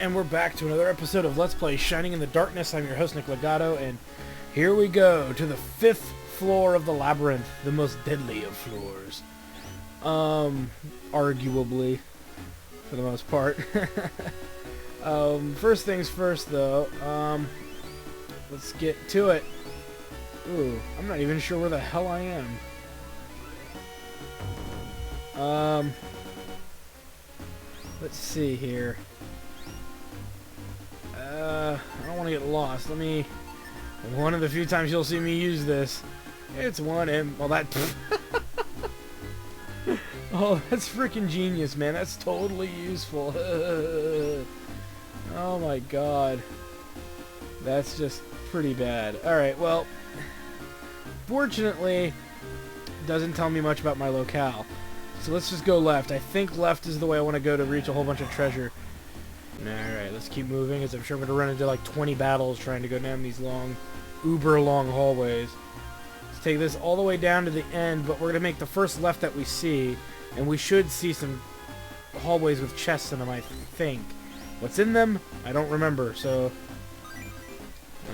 And we're back to another episode of Let's Play Shining in the Darkness. I'm your host, Nick Legato, and here we go to the 5th floor of the labyrinth, the most deadly of floors. Arguably, for the most part. First things first, though, let's get to it. Ooh, I'm not even sure where the hell I am. Let's see here. I don't want to get lost. One of the few times you'll see me use this, it's well, that... Oh, that's freaking genius, man. That's totally useful. Oh my god. That's just pretty bad. Alright, well, fortunately, it doesn't tell me much about my locale. So let's just go left. I think left is the way I want to go to reach a whole bunch of treasure. Alright, let's keep moving, as I'm sure I'm going to run into like 20 battles trying to go down these long, uber long hallways. Let's take this all the way down to the end, but we're going to make the first left that we see, and we should see some hallways with chests in them, I think. What's in them? I don't remember, so...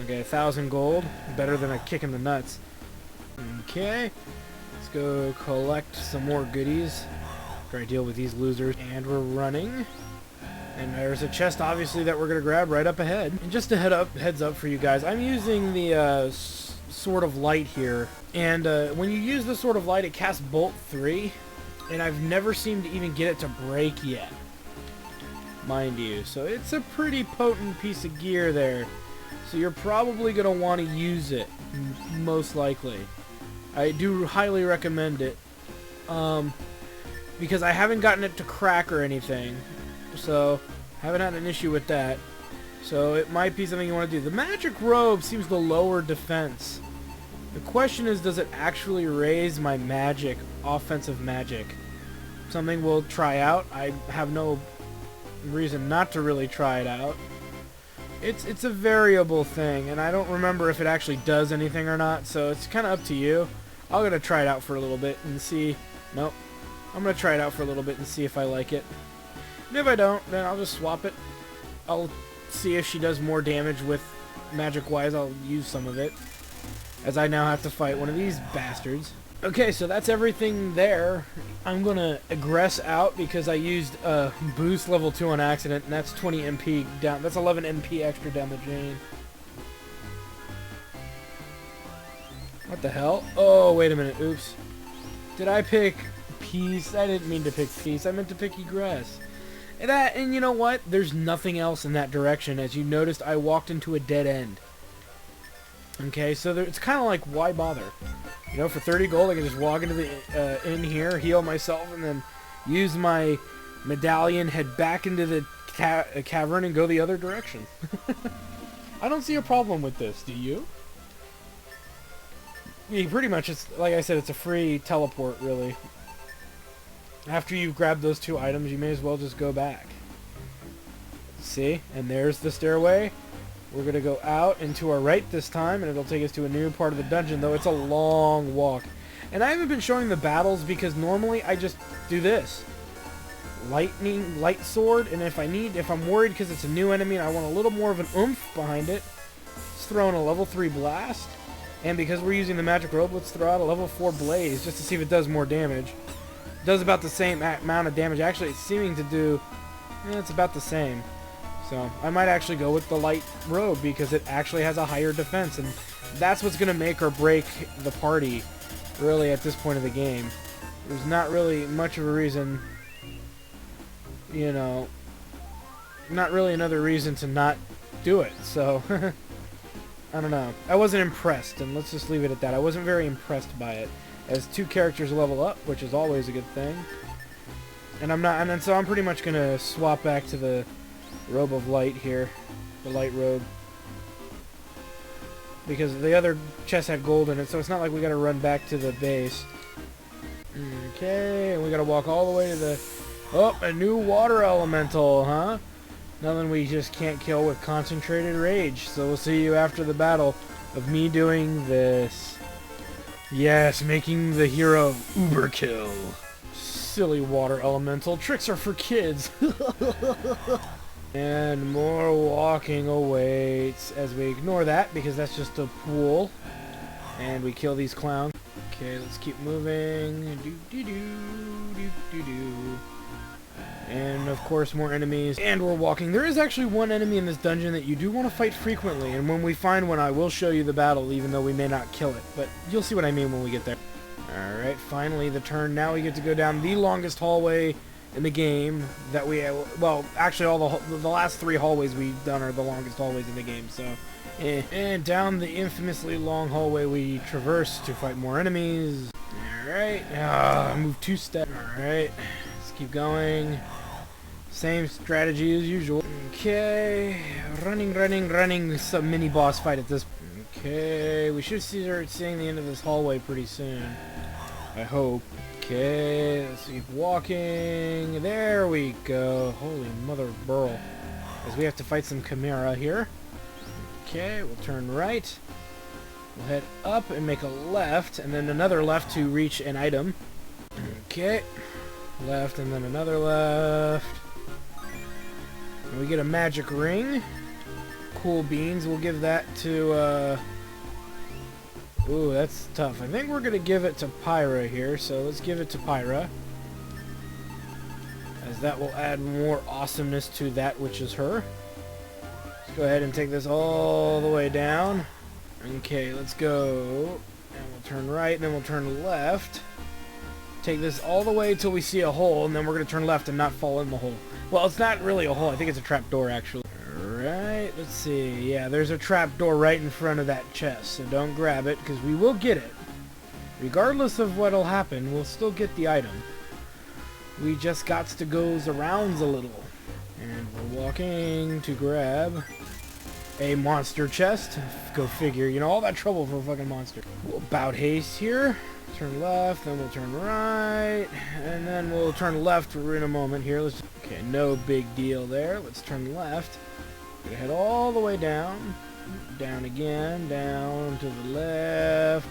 Okay, 1,000 gold. Better than a kick in the nuts. Okay. Let's go collect some more goodies. Try to deal with these losers. And we're running. And there's a chest, obviously, that we're going to grab right up ahead. And just a heads up for you guys, I'm using the Sword of Light here. And when you use the Sword of Light, it casts Bolt 3. And I've never seemed to even get it to break yet. Mind you. So it's a pretty potent piece of gear there. So you're probably going to want to use it. Most likely. I do highly recommend it. Because I haven't gotten it to crack or anything. So, haven't had an issue with that. So, it might be something you want to do. The magic robe seems to lower defense. The question is, does it actually raise my magic, offensive magic? Something we'll try out. I have no reason not to really try it out. It's a variable thing, and I don't remember if it actually does anything or not, so it's kind of up to you. I'm going to try it out for a little bit and see... Nope. I'm going to try it out for a little bit and see if I like it. And if I don't, then I'll just swap it. I'll see if she does more damage with magic-wise. I'll use some of it, as I now have to fight one of these bastards. Okay, so that's everything there. I'm going to aggress out because I used boost level 2 on accident, and that's 20 MP down. That's 11 MP extra down the drain. What the hell? Oh, wait a minute. Oops. Did I pick peace? I didn't mean to pick peace. I meant to pick egress. And you know what? There's nothing else in that direction. As you noticed, I walked into a dead end. Okay, so it's kind of like, why bother? You know, for 30 gold, I can just walk into the inn here, heal myself, and then use my medallion, head back into the cavern, and go the other direction. I don't see a problem with this. Do you? Yeah, pretty much, it's like I said, it's a free teleport, really. After you've grabbed those 2 items, you may as well just go back. See? And there's the stairway. We're going to go out and to our right this time, and it'll take us to a new part of the dungeon, though it's a long walk. And I haven't been showing the battles because normally I just do this. Light sword, and if I'm worried because it's a new enemy and I want a little more of an oomph behind it, let's throw in a level 3 blast. And because we're using the magic robe, let's throw out a level 4 blaze just to see if it does more damage. It does about the same amount of damage. Actually, it's seeming to do... it's about the same. So, I might actually go with the light robe because it actually has a higher defense. And that's what's going to make or break the party, really, at this point of the game. There's not really much of a reason, you know... Not really another reason to not do it. So, I don't know. I wasn't impressed, and let's just leave it at that. I wasn't very impressed by it. As 2 characters level up, which is always a good thing. And so I'm pretty much gonna swap back to the robe of light here. The light robe. Because the other chest had gold in it, so it's not like we gotta run back to the base. Okay, and we gotta walk all the way to the... Oh, a new water elemental, huh? Nothing we just can't kill with concentrated rage. So we'll see you after the battle of me doing this. Yes, making the hero uber kill. Silly water elemental. Tricks are for kids. And more walking awaits as we ignore that because that's just a pool. And we kill these clowns. Okay, let's keep moving. And of course more enemies. And we're walking. There is actually one enemy in this dungeon that you do want to fight frequently. And when we find one, I will show you the battle even though we may not kill it. But you'll see what I mean when we get there. Alright, finally the turn. Now we get to go down the longest hallway in the game that we, well, actually all the last 3 hallways we've done are the longest hallways in the game, so. And down the infamously long hallway we traverse to fight more enemies. Alright, I moved 2 steps. Alright, let's keep going. Same strategy as usual. Okay, running, some mini boss fight at this. Okay, we should start seeing the end of this hallway pretty soon. I hope. Okay, let's keep walking. There we go. Holy mother of burl. As we have to fight some chimera here. Okay, we'll turn right. We'll head up and make a left, and then another left to reach an item. Okay. Left, and then another left. And we get a magic ring. Cool beans. We'll give that to, ooh, that's tough. I think we're going to give it to Pyra here, so let's give it to Pyra. As that will add more awesomeness to that which is her. Let's go ahead and take this all the way down. Okay, let's go. And we'll turn right, and then we'll turn left. Take this all the way till we see a hole, and then we're going to turn left and not fall in the hole. Well, it's not really a hole. I think it's a trap door, actually. Alright, let's see. Yeah, there's a trap door right in front of that chest, so don't grab it, because we will get it. Regardless of what'll happen, we'll still get the item. We just got to go around a little. And we're walking to grab a monster chest. Go figure, you know, all that trouble for a fucking monster. We'll about haste here. Turn left, then we'll turn right, and then we'll turn left in a moment here. Okay, no big deal there. Let's turn left. We're gonna head all the way down. Down again, down to the left.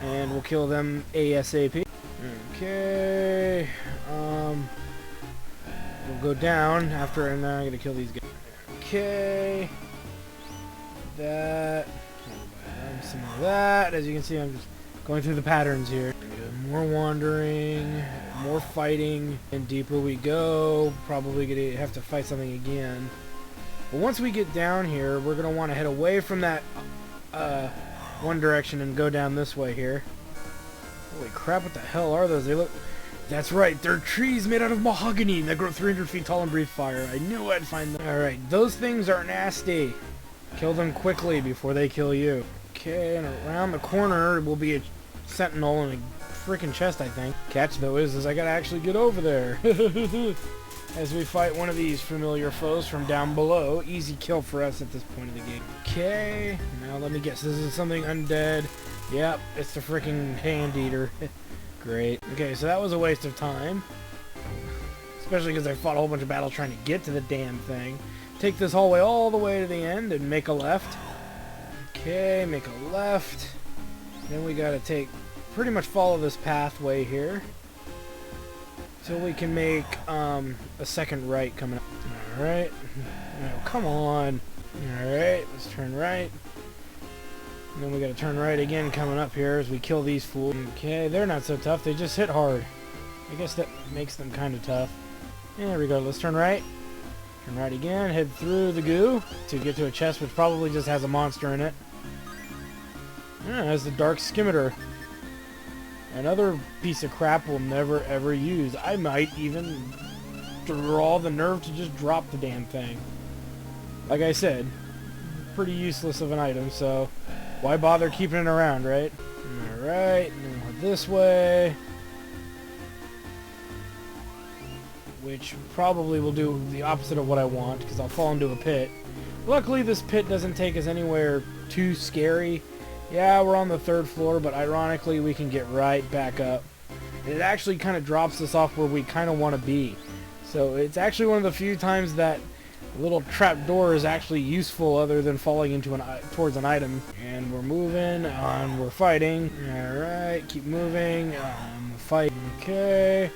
And we'll kill them ASAP. Okay. We'll go down after, and then I'm gonna kill these guys. Okay. That. Some of that. As you can see, I'm just going through the patterns here. More wandering, more fighting, and deeper we go. Probably gonna have to fight something again. But once we get down here, we're gonna want to head away from that one direction and go down this way here. Holy crap! What the hell are those? They look. That's right. They're trees made out of mahogany that grow 300 feet tall and breathe fire. I knew I'd find them. All right, those things are nasty. Kill them quickly before they kill you. Okay, and around the corner will be a sentinel and a freaking chest, I think. Catch though is I gotta actually get over there. As we fight one of these familiar foes from down below. Easy kill for us at this point of the game. Okay, now let me guess. This is something undead. Yep, it's the freaking hand eater. Great. Okay, so that was a waste of time. Especially because I fought a whole bunch of battles trying to get to the damn thing. Take this hallway all the way to the end and make a left. Okay, make a left. Then we gotta pretty much follow this pathway here. Till we can make a second right coming up. Alright. No, come on. Alright, let's turn right. And then we gotta turn right again coming up here as we kill these fools. Okay, they're not so tough, they just hit hard. I guess that makes them kind of tough. Yeah, there we go, let's turn right. Turn right again, head through the goo to get to a chest which probably just has a monster in it. Yeah, it has the dark skimitar. Another piece of crap we'll never ever use. I might even draw the nerve to just drop the damn thing. Like I said, pretty useless of an item, so why bother keeping it around, right? Alright, and then we'll head this way. Which probably will do the opposite of what I want, because I'll fall into a pit. Luckily, this pit doesn't take us anywhere too scary. Yeah, we're on the 3rd floor, but ironically, we can get right back up. It actually kind of drops us off where we kind of want to be. So it's actually one of the few times that a little trap door is actually useful other than falling into towards an item. And we're moving on, we're fighting. Alright, keep moving. Fight. Okay.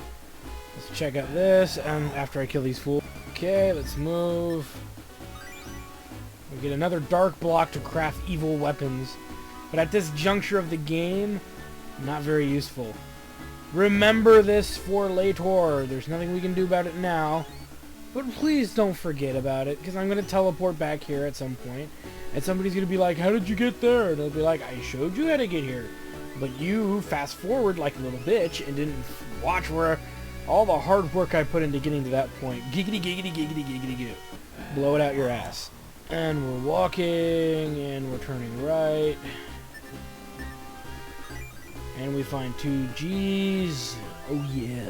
Let's check out this after I kill these fools. Okay, let's move. We get another dark block to craft evil weapons. But at this juncture of the game, not very useful. Remember this for later. There's nothing we can do about it now. But please don't forget about it, because I'm going to teleport back here at some point. And somebody's going to be like, how did you get there? And they'll be like, I showed you how to get here. But you fast forward like a little bitch and didn't watch where all the hard work I put into getting to that point. Giggity, giggity, giggity, giggity, goo. Blow it out your ass. And we're walking, and we're turning right. And we find 2 G's. Oh yeah.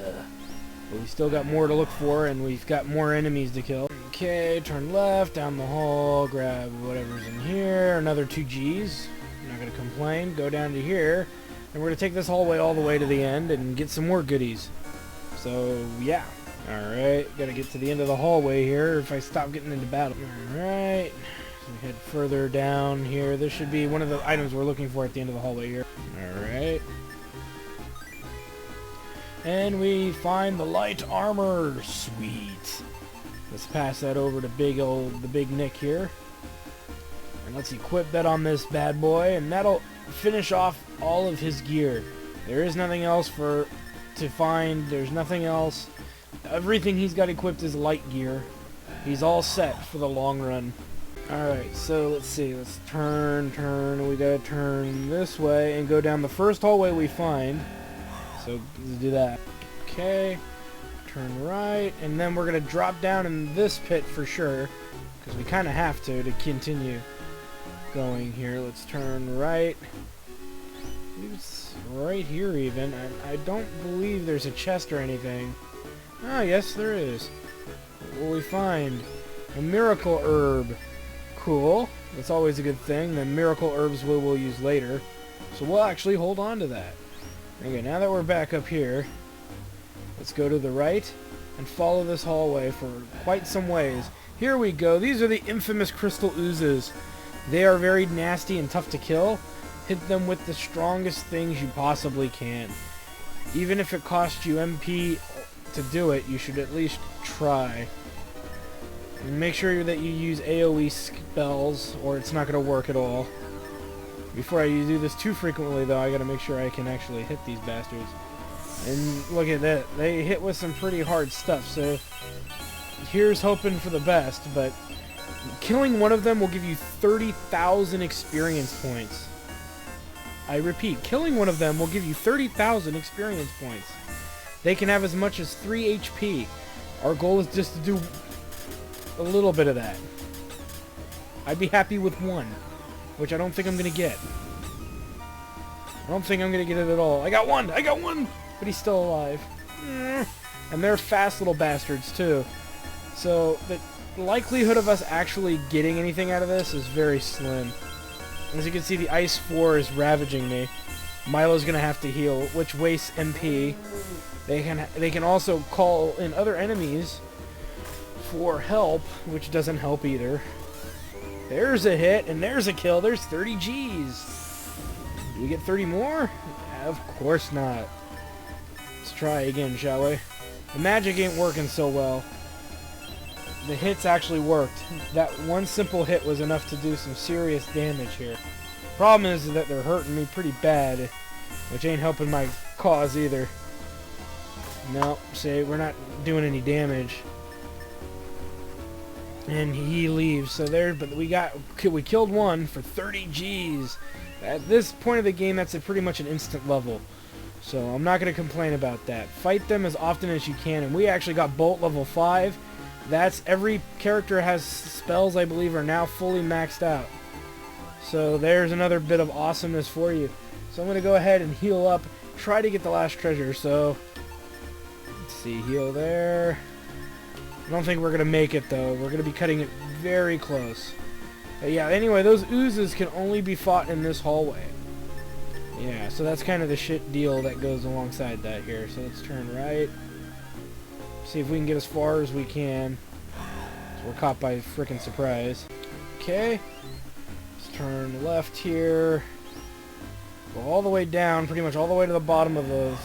But we still got more to look for, and we've got more enemies to kill. Okay, turn left, down the hall, grab whatever's in here. Another 2 G's. I'm not going to complain. Go down to here, and we're going to take this hallway all the way to the end and get some more goodies. So, yeah. Alright, got to get to the end of the hallway here if I stop getting into battle. Alright, so we head further down here. This should be one of the items we're looking for at the end of the hallway here. Alright. And we find the light armor. Sweet. Let's pass that over to the big Nick here. And let's equip that on this bad boy, and that'll finish off all of his gear. There is nothing else to find. There's nothing else. Everything he's got equipped is light gear. He's all set for the long run. Alright, so let's see. Let's turn. We gotta turn this way and go down the first hallway we find. So let's do that. Okay. Turn right. And then we're gonna drop down in this pit for sure. Because we kind of have to continue going here. Let's turn right. It's right here even. I don't believe there's a chest or anything. Ah, yes, there is. What will we find? A miracle herb. Cool. That's always a good thing. The miracle herbs we'll use later. So we'll actually hold on to that. Okay, now that we're back up here, let's go to the right and follow this hallway for quite some ways. Here we go. These are the infamous crystal oozes. They are very nasty and tough to kill. Hit them with the strongest things you possibly can. Even if it costs you MP to do it, you should at least try. And make sure that you use AoE spells, or it's not going to work at all. Before I do this too frequently, though, I got to make sure I can actually hit these bastards. And look at that. They hit with some pretty hard stuff, so here's hoping for the best, but killing one of them will give you 30,000 experience points. I repeat, killing one of them will give you 30,000 experience points. They can have as much as 3 HP. Our goal is just to do a little bit of that. I'd be happy with 1, which I don't think I'm going to get. I don't think I'm going to get it at all. I got one! But he's still alive. And they're fast little bastards, too. So, the likelihood of us actually getting anything out of this is very slim. As you can see, the Ice 4 is ravaging me. Milo's going to have to heal, which wastes MP. They can also call in other enemies for help, which doesn't help either. There's a hit, and there's a kill. There's 30 Gs. Do we get 30 more? Of course not. Let's try again, shall we? The magic ain't working so well. The hits actually worked. That one simple hit was enough to do some serious damage here. Problem is that they're hurting me pretty bad, which ain't helping my cause either. No, see, we're not doing any damage. And he leaves, so there, but we killed one for 30 Gs. At this point of the game, that's pretty much an instant level. So I'm not going to complain about that. Fight them as often as you can, and we actually got Bolt level 5. That's every character has spells, I believe, are now fully maxed out. So there's another bit of awesomeness for you. So I'm going to go ahead and heal up, try to get the last treasure. So let's see, heal there. I don't think we're going to make it, though. We're going to be cutting it very close. But yeah, anyway, those oozes can only be fought in this hallway. Yeah, so that's kind of the shit deal that goes alongside that here. So let's turn right. See if we can get as far as we can. So we're caught by frickin' surprise. Okay. Let's turn left here. Go all the way down, pretty much all the way to the bottom of the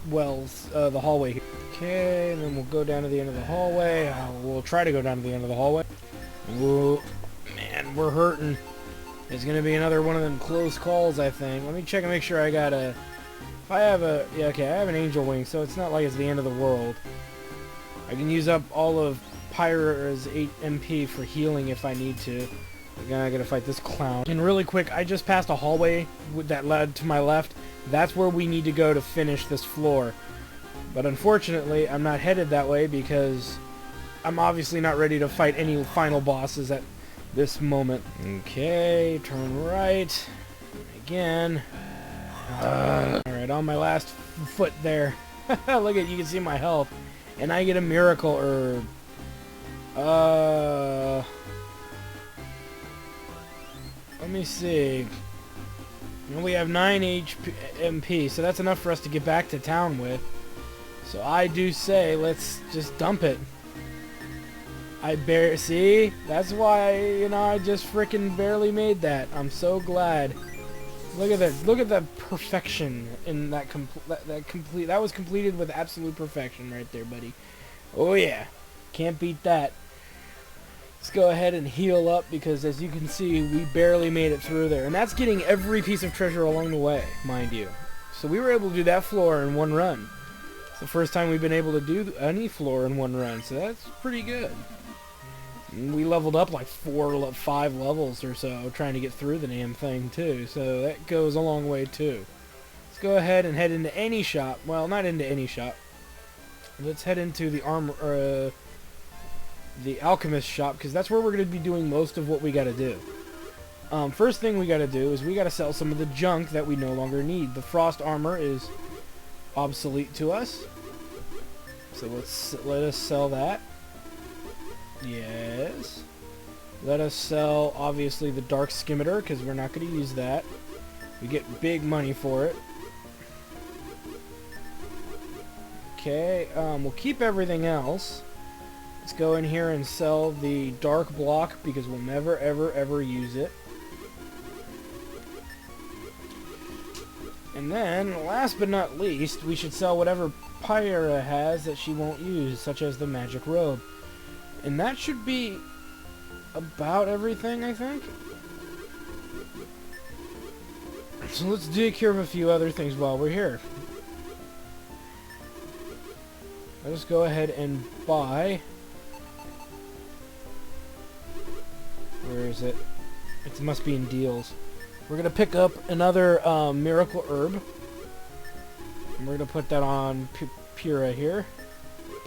wells, the hallway here. Okay, and then we'll go down to the end of the hallway. We'll try to go down to the end of the hallway. Ooh, man, we're hurting. It's gonna be another one of them close calls, I think. Let me check and make sure I got a... If I have a... Yeah, okay, I have an angel wing, so it's not like it's the end of the world. I can use up all of Pyra's 8 MP for healing if I need to. Again, I gotta fight this clown. And really quick, I just passed a hallway that led to my left. That's where we need to go to finish this floor. But unfortunately, I'm not headed that way because I'm obviously not ready to fight any final bosses at this moment. Okay, turn right. Again. Alright, on my last foot there. Look at, you can see my health. And I get a miracle herb. Let me see. And we have 9 MP, so that's enough for us to get back to town with. So I do say, let's just dump it. See? That's why, you know, I just frickin' barely made that. I'm so glad. Look at that. Look at the perfection in that that was completed with absolute perfection right there, buddy. Oh yeah. Can't beat that. Let's go ahead and heal up because as you can see, we barely made it through there. And that's getting every piece of treasure along the way, mind you. So we were able to do that floor in one run. It's the first time we've been able to do any floor in one run, so that's pretty good. And we leveled up like 5 levels or so trying to get through the damn thing too, so that goes a long way too. Let's go ahead and head into any shop. Well, not into any shop. Let's head into the the alchemist shop because that's where we're going to be doing most of what we got to do. First thing we got to do is we got to sell some of the junk that we no longer need. The frost armor is obsolete to us, so let us sell that. Yes, let us sell obviously the dark skimitar because we're not going to use that. We get big money for it. Okay, we'll keep everything else. Let's go in here and sell the dark block because we'll never ever use it. And then, last but not least, we should sell whatever Pyra has that she won't use, such as the magic robe. And that should be about everything, I think. So let's take care of a few other things while we're here. Let us go ahead and buy... Where is it? It must be in deals. We're going to pick up another miracle herb. And we're going to put that on Pyra here.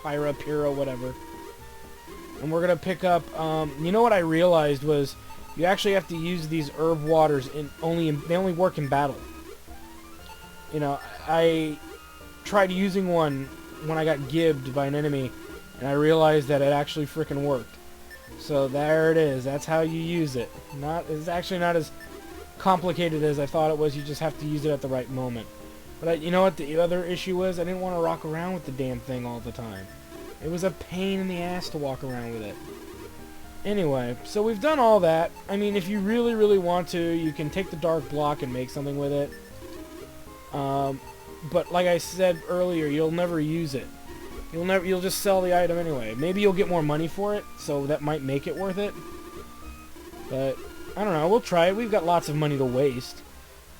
Pyra, whatever. And we're going to pick up... you know what I realized was... You actually have to use these herb waters they only work in battle. You know, I tried using one when I got gibbed by an enemy. And I realized that it actually frickin' worked. So there it is. That's how you use it. It's actually not as complicated as I thought it was. You just have to use it at the right moment. But you know what the other issue was? I didn't want to rock around with the damn thing all the time. It was a pain in the ass to walk around with it. Anyway, so we've done all that. I mean, if you really want to, you can take the dark block and make something with it. But like I said earlier, you'll never use it. You'll just sell the item anyway. Maybe you'll get more money for it, so that might make it worth it. But, I don't know, we'll try it. We've got lots of money to waste.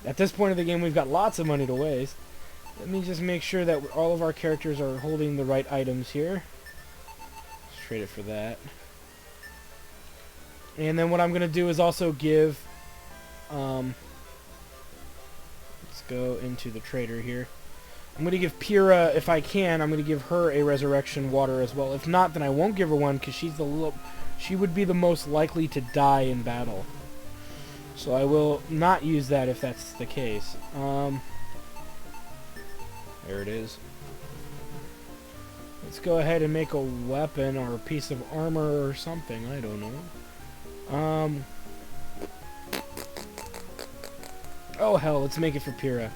At this point of the game, we've got lots of money to waste. Let me just make sure that all of our characters are holding the right items here. Let's trade it for that. And then what I'm going to do is also give... let's go into the trader here. I'm going to give Pyra, if I can, I'm going to give her a resurrection water as well. If not, then I won't give her one because she would be the most likely to die in battle. So I will not use that if that's the case. There it is. Let's go ahead and make a weapon or a piece of armor or something. I don't know. Oh hell, let's make it for Pyra.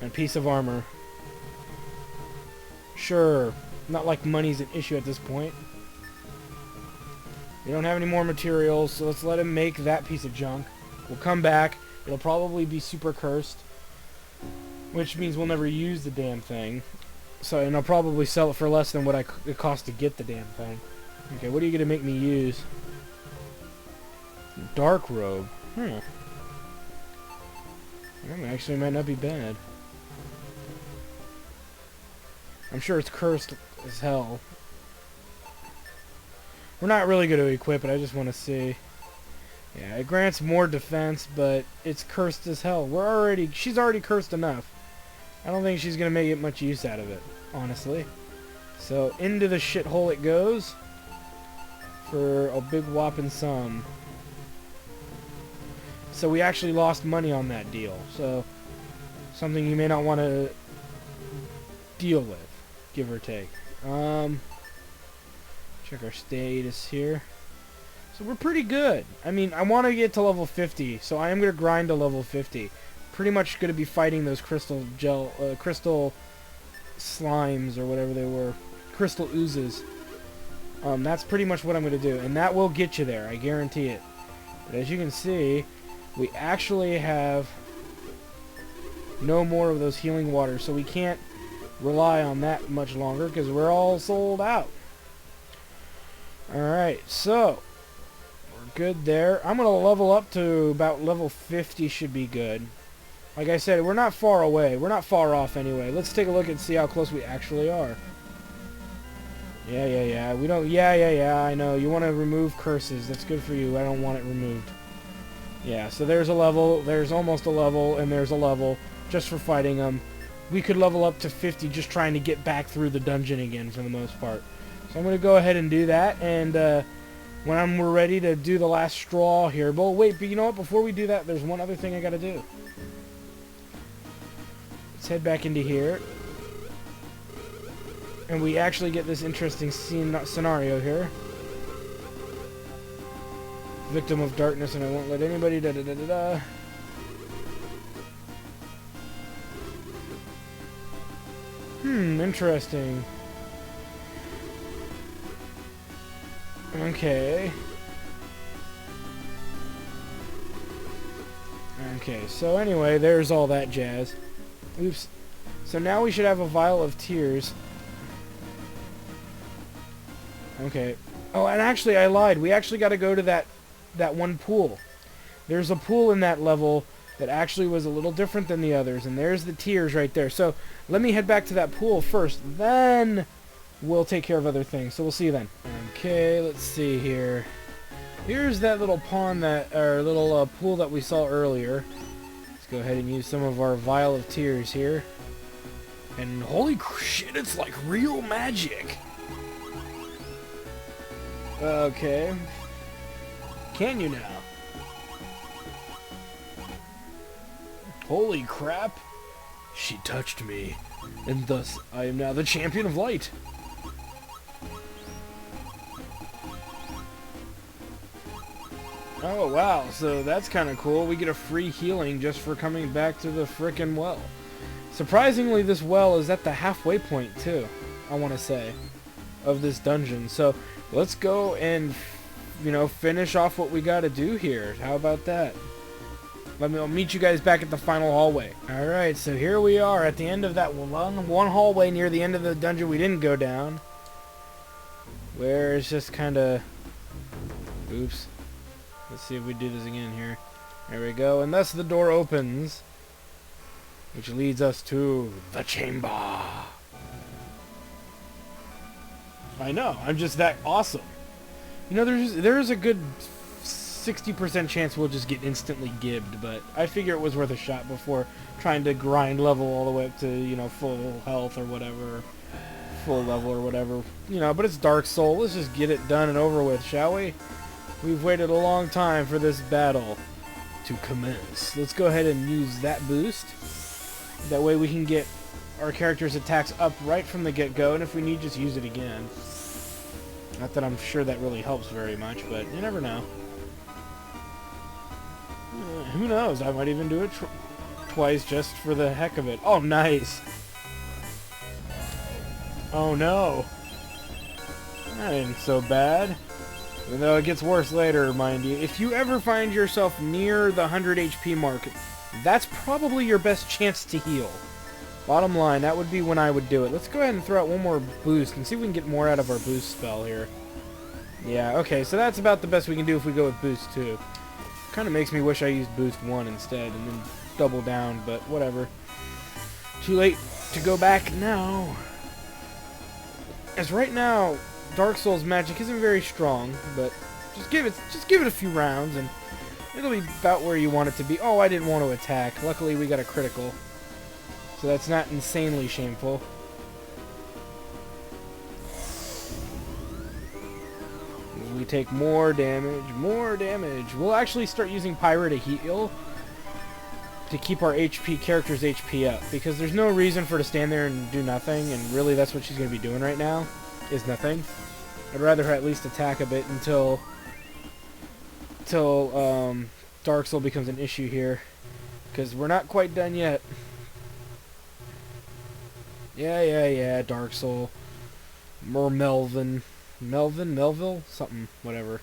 A piece of armor. Sure. Not like money's an issue at this point. We don't have any more materials, so let's let him make that piece of junk. We'll come back. It'll probably be super cursed. Which means we'll never use the damn thing. So, and I'll probably sell it for less than what it cost to get the damn thing. Okay, what are you gonna make me use? Dark robe. That actually might not be bad. I'm sure it's cursed as hell. We're not really going to equip it, I just want to see. Yeah, it grants more defense, but it's cursed as hell. She's already cursed enough. I don't think she's going to make much use out of it, honestly. So, into the shithole it goes. For a big whopping sum. So we actually lost money on that deal. So, something you may not want to deal with, give or take. Check our status here. So we're pretty good. I mean, I want to get to level 50, so I am going to grind to level 50. Pretty much going to be fighting those crystal slimes or whatever they were. Crystal oozes. That's pretty much what I'm going to do. And that will get you there, I guarantee it. But as you can see, we actually have no more of those healing waters, so we can't rely on that much longer because we're all sold out. Alright, so we're good there. I'm going to level up to about level 50 should be good. Like I said, we're not far away. We're not far off anyway. Let's take a look and see how close we actually are. Yeah. We don't... Yeah, I know. You want to remove curses. That's good for you. I don't want it removed. Yeah, so there's a level. There's almost a level, and there's a level just for fighting them. We could level up to 50 just trying to get back through the dungeon again for the most part. So I'm going to go ahead and do that, and when we're ready to do the last straw here... But wait, but you know what? Before we do that, there's one other thing I got to do. Let's head back into here. And we actually get this interesting scenario here. Victim of darkness, and I won't let anybody interesting. Okay, so anyway, there's all that jazz. Oops. So now we should have a Vial of Tears. Okay. Oh, and actually I lied. We actually got to go to that one pool. There's a pool in that level that actually was a little different than the others, and there's the tears right there. So let me head back to that pool first, then we'll take care of other things. So we'll see you then. Okay, let's see here. Here's that little pond little pool that we saw earlier. Let's go ahead and use some of our Vial of Tears here. And holy shit, it's like real magic. Okay. Can you now? Holy crap. She touched me, and thus I am now the champion of light. Oh wow, so that's kind of cool. We get a free healing just for coming back to the frickin' well. Surprisingly, this well is at the halfway point too, I want to say, of this dungeon. So let's go and, finish off what we got to do here. How about that? I'll meet you guys back at the final hallway. Alright, so here we are at the end of that one hallway near the end of the dungeon we didn't go down. Where it's just kind of... Oops. Let's see if we do this again here. There we go. And thus the door opens, which leads us to the chamber. I know. I'm just that awesome. There's a good 60% chance we'll just get instantly gibbed, but I figure it was worth a shot before trying to grind level all the way up to, full health or whatever. Full level or whatever. But it's Dark Soul. Let's just get it done and over with, shall we? We've waited a long time for this battle to commence. Let's go ahead and use that boost. That way we can get our character's attacks up right from the get-go, and if we need, just use it again. Not that I'm sure that really helps very much, but you never know. Who knows? I might even do it twice just for the heck of it. Oh, nice! Oh no! That ain't so bad. Even though it gets worse later, mind you. If you ever find yourself near the 100 HP mark, that's probably your best chance to heal. Bottom line, that would be when I would do it. Let's go ahead and throw out one more boost and see if we can get more out of our boost spell here. Yeah, okay, so that's about the best we can do if we go with boost 2. Kind of makes me wish I used boost 1 instead and then double down, but whatever. Too late to go back now. As right now, Dark Souls magic isn't very strong, but just give it a few rounds and it'll be about where you want it to be. Oh, I didn't want to attack. Luckily, we got a critical. So that's not insanely shameful. We take more damage, more damage. We'll actually start using Pyra to heal to keep our character's HP up, because there's no reason for her to stand there and do nothing, and really that's what she's going to be doing right now, is nothing. I'd rather her at least attack a bit until Dark Soul becomes an issue here, because we're not quite done yet. Yeah, Dark Soul. Or Melville? Something, whatever.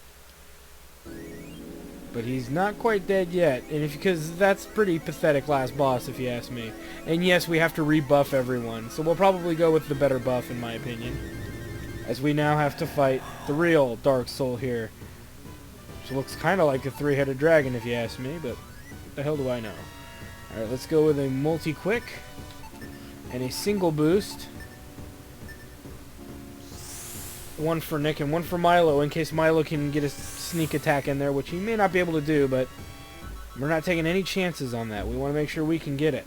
But he's not quite dead yet, and because that's pretty pathetic last boss, if you ask me. And yes, we have to rebuff everyone, so we'll probably go with the better buff, in my opinion. As we now have to fight the real Dark Soul here. Which looks kind of like a three-headed dragon, if you ask me, but what the hell do I know? Alright, let's go with a multi-quick and a single boost. One for Nick and one for Milo, in case Milo can get a sneak attack in there, which he may not be able to do, but we're not taking any chances on that. We want to make sure we can get it.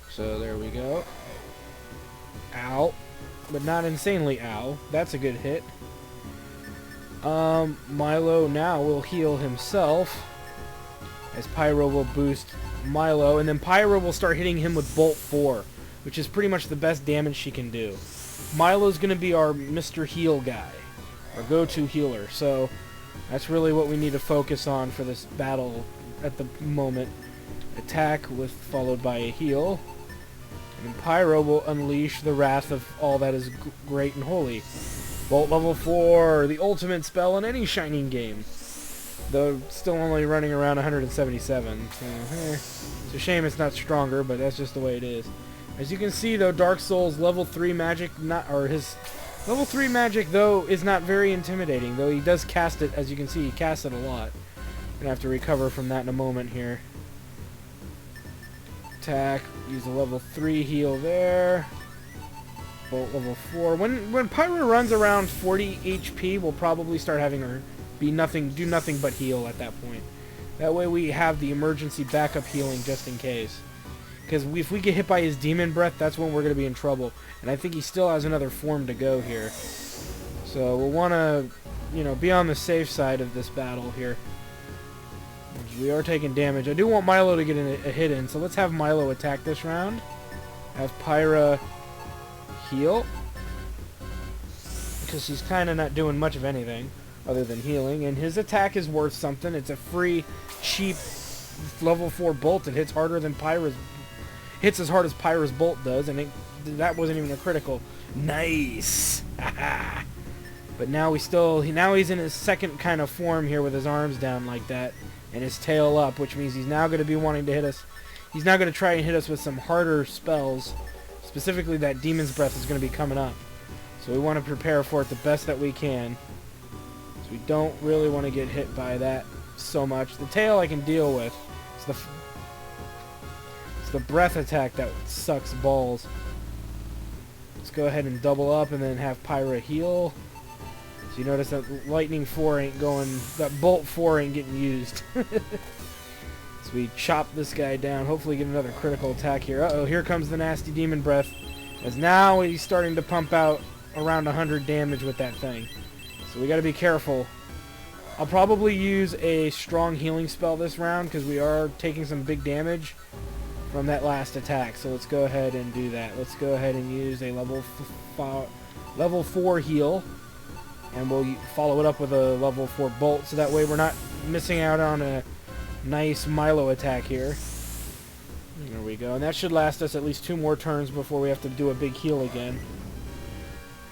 So there we go. Ow. But not insanely ow. That's a good hit. Milo now will heal himself, as Pyra will boost Milo, and then Pyra will start hitting him with Bolt 4, which is pretty much the best damage she can do. Milo's going to be our Mr. Heal guy, our go-to healer, so that's really what we need to focus on for this battle at the moment. Attack followed by a heal, and Pyro will unleash the wrath of all that is great and holy. Bolt level 4, the ultimate spell in any Shining game, though still only running around 177, so it's a shame it's not stronger, but that's just the way it is. As you can see, though, Dark Souls level 3 magic, his level 3 magic, though, is not very intimidating, though he does cast it. As you can see, he casts it a lot. Gonna have to recover from that in a moment here. Attack, use a level 3 heal there. Bolt level 4. When Pyra runs around 40 HP, we'll probably start having her do nothing but heal at that point. That way we have the emergency backup healing just in case. Because if we get hit by his demon breath, that's when we're going to be in trouble. And I think he still has another form to go here. So we'll want to, be on the safe side of this battle here. We are taking damage. I do want Milo to get a hit in, so let's have Milo attack this round. Have Pyra heal. Because he's kind of not doing much of anything other than healing. And his attack is worth something. It's a free, cheap level 4 bolt. It hits harder than hits as hard as Pyra's bolt does, and that wasn't even a critical. Nice. But now he's in his second kind of form here with his arms down like that and his tail up, which means he's now going to be wanting to hit us. He's now going to try and hit us with some harder spells. Specifically, that Demon's Breath is going to be coming up, so we want to prepare for it the best that we can. So we don't really want to get hit by that so much. The tail I can deal with. It's the breath attack that sucks balls. Let's go ahead and double up and then have Pyra heal. So you notice that Lightning 4 ain't going, that Bolt 4 ain't getting used. So we chop this guy down, hopefully get another critical attack here. Uh-oh, here comes the nasty Demon Breath. As now he's starting to pump out around 100 damage with that thing. So we gotta be careful. I'll probably use a strong healing spell this round because we are taking some big damage from that last attack. So let's go ahead and do that. Let's go ahead and use a level 4 heal. And we'll follow it up with a level 4 bolt, so that way we're not missing out on a nice Milo attack here. There we go. And that should last us at least 2 more turns before we have to do a big heal again.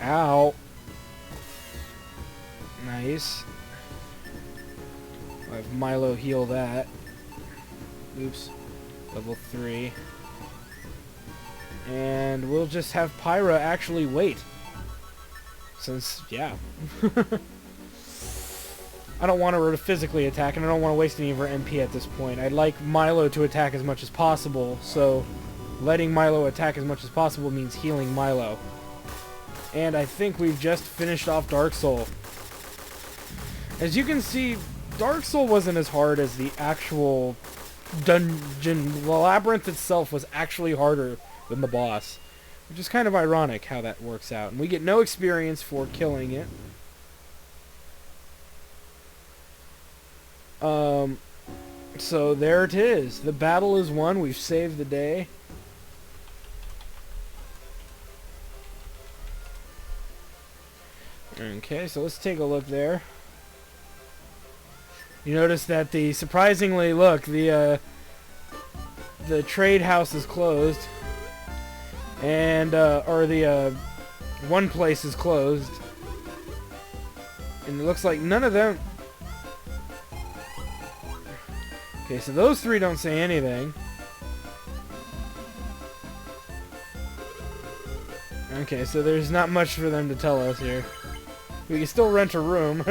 Ow. Nice. I'll have Milo heal that. Oops. Level 3. And we'll just have Pyra actually wait. Since, yeah. I don't want her to physically attack, and I don't want to waste any of her MP at this point. I'd like Milo to attack as much as possible, so letting Milo attack as much as possible means healing Milo. And I think we've just finished off Dark Soul. As you can see, Dark Soul wasn't as hard as the actual dungeon. The labyrinth itself was actually harder than the boss, which is kind of ironic how that works out. And we get no experience for killing it. So there it is. The battle is won. We've saved the day. Okay, so let's take a look there. You notice that surprisingly, look, the trade house is closed. And, one place is closed. And it looks like none of them... Okay, so those three don't say anything. Okay, so there's not much for them to tell us here. We can still rent a room.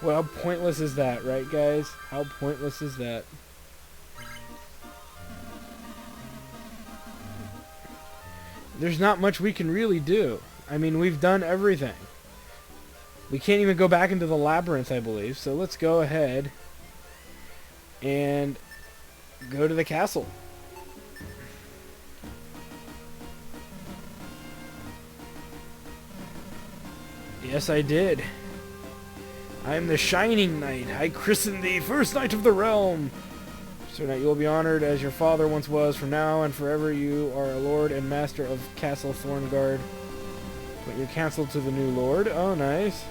Well, how pointless is that, right, guys? How pointless is that? There's not much we can really do. I mean, we've done everything. We can't even go back into the labyrinth, I believe. So let's go ahead and go to the castle. Yes, I did. I am the Shining Knight. I christen thee first knight of the realm. Sir Knight, you will be honored as your father once was. From now and forever you are a lord and master of Castle Thorngard. Put your counsel to the new lord. Oh, nice.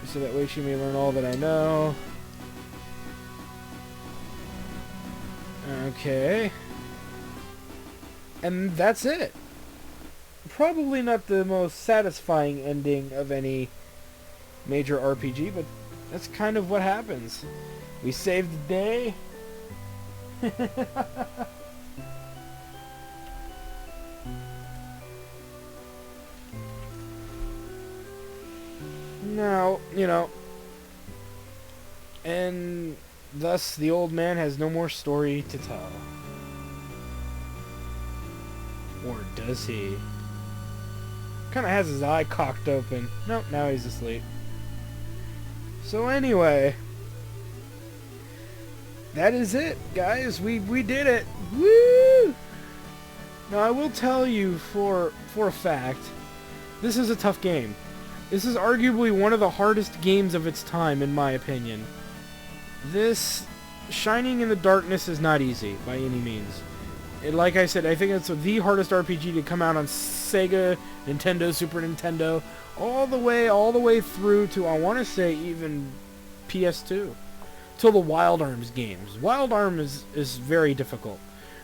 So that way she may learn all that I know. Okay. And that's it. Probably not the most satisfying ending of any major RPG, but that's kind of what happens. We saved the day. Now, you know, and thus the old man has no more story to tell. Or does he? Kind of has his eye cocked open. Nope, now he's asleep. So anyway, that is it, guys. We did it. Woo! Now I will tell you for a fact, this is a tough game. This is arguably one of the hardest games of its time, in my opinion. This Shining in the Darkness is not easy by any means. Like I said, I think it's the hardest RPG to come out on Sega, Nintendo, Super Nintendo, all the way through to, I want to say, even PS2, till the Wild Arms games. Wild Arms is very difficult,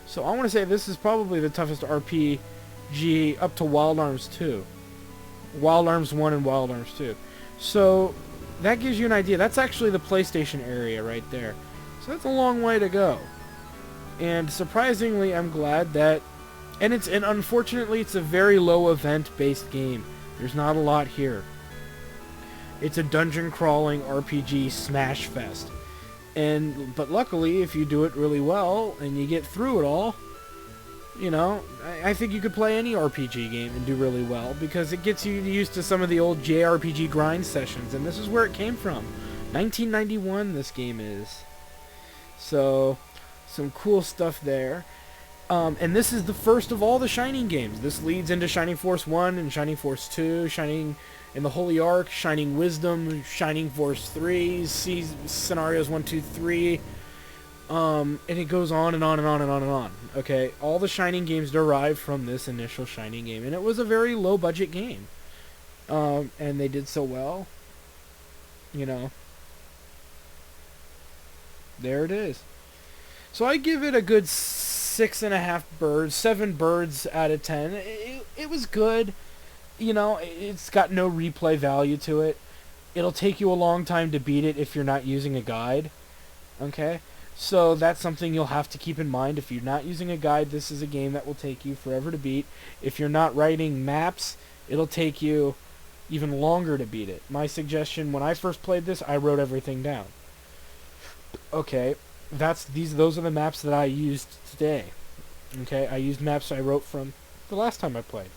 so I want to say this is probably the toughest RPG up to Wild Arms 2, Wild Arms 1 and Wild Arms 2. So that gives you an idea. That's actually the PlayStation area right there. So that's a long way to go. And surprisingly, I'm glad that, and unfortunately, it's a very low event-based game. There's not a lot here. It's a dungeon crawling RPG smash fest. But luckily, if you do it really well and you get through it all, you know, I think you could play any RPG game and do really well, because it gets you used to some of the old JRPG grind sessions, and this is where it came from. 1991 this game is. So some cool stuff there. And this is the first of all the Shining games. This leads into Shining Force 1 and Shining Force 2, Shining in the Holy Ark, Shining Wisdom, Shining Force 3, Scenarios 1, 2, 3. And it goes on and on and on and on and on. Okay, all the Shining games derive from this initial Shining game. And it was a very low budget game. And they did so well. You know. There it is. So I give it a good 6.5 birds, 7 birds out of 10. It was good. You know, it's got no replay value to it. It'll take you a long time to beat it if you're not using a guide. Okay? So that's something you'll have to keep in mind. If you're not using a guide, this is a game that will take you forever to beat. If you're not writing maps, it'll take you even longer to beat it. My suggestion when I first played this, I wrote everything down. Okay, those are the maps that I used today. Okay, I used maps I wrote from the last time I played.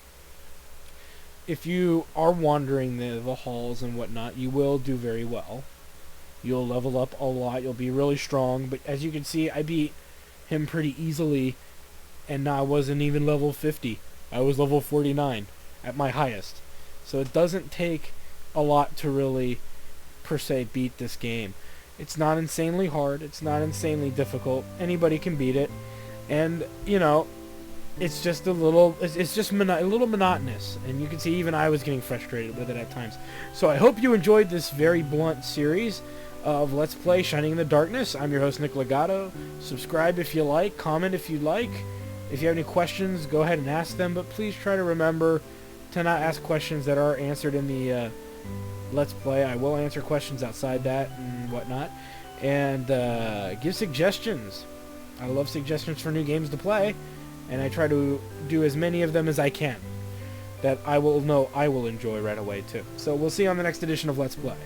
If you are wandering the halls and whatnot, you will do very well. You'll level up a lot. You'll be really strong. But as you can see, I beat him pretty easily, and I wasn't even level 50. I was level 49 at my highest. So it doesn't take a lot to really, per se, beat this game. It's not insanely hard. It's not insanely difficult. Anybody can beat it. And, you know, it's just a little monotonous. And you can see even I was getting frustrated with it at times. So I hope you enjoyed this very blunt series of Let's Play Shining in the Darkness. I'm your host, Nick Legato. Subscribe if you like. Comment if you like. If you have any questions, go ahead and ask them. But please try to remember to not ask questions that are answered in the Let's Play. I will answer questions outside that and whatnot. And give suggestions. I love suggestions for new games to play. And I try to do as many of them as I can that I will know I will enjoy right away too. So we'll see you on the next edition of Let's Play.